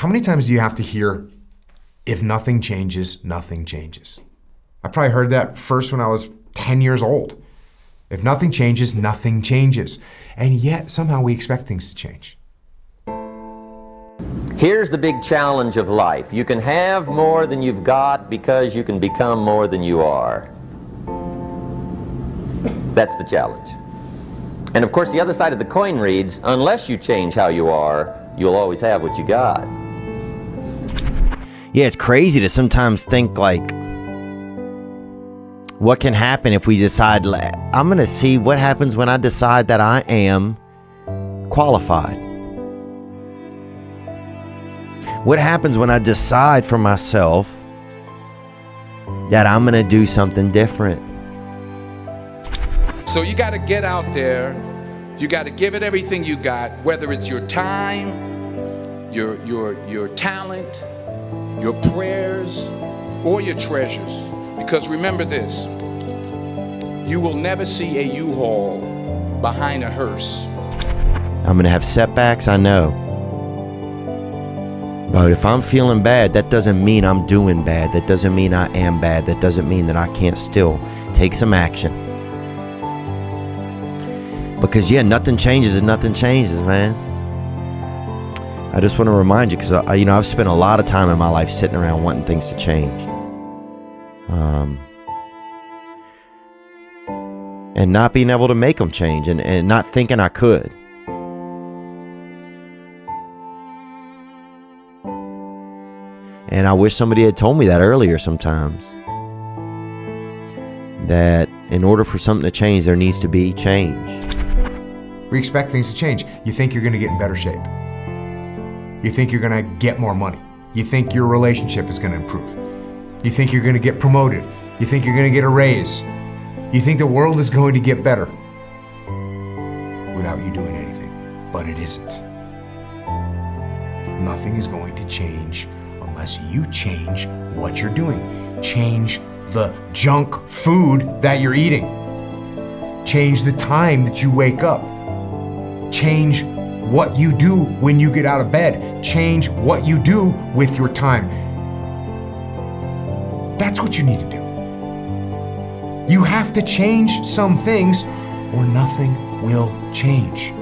How many times do you have to hear, if nothing changes, nothing changes? I probably heard that first when I was 10 years old. If nothing changes, nothing changes. And yet, somehow we expect things to change. Here's the big challenge of life. You can have more than you've got because you can become more than you are. That's the challenge. And of course, the other side of the coin reads, unless you change how you are, you'll always have what you got. Yeah, it's crazy to sometimes think like, what can happen if we decide, I'm going to see what happens when I decide that I am qualified. What happens when I decide for myself that I'm going to do something different? So you got to get out there. You got to give it everything you got, whether it's your time, your talent, your prayers, or your treasures. Because remember this, you will never see a U-Haul behind a hearse. I'm going to have setbacks, I know. But if I'm feeling bad, that doesn't mean I'm doing bad. That doesn't mean I am bad. That doesn't mean that I can't still take some action. Because yeah, nothing changes and nothing changes, man. I just want to remind you, because I've spent a lot of time in my life sitting around wanting things to change. And not being able to make them change, and not thinking I could. And I wish somebody had told me that earlier sometimes. That in order for something to change, there needs to be change. We expect things to change. You think you're going to get in better shape. You think you're going to get more money. You think your relationship is going to improve. You think you're going to get promoted. You think you're going to get a raise. You think the world is going to get better without you doing anything, but it isn't. Nothing is going to change unless you change what you're doing. Change the junk food that you're eating. Change the time that you wake up. Change what you do when you get out of bed. Change what you do with your time. That's what you need to do. You have to change some things or nothing will change.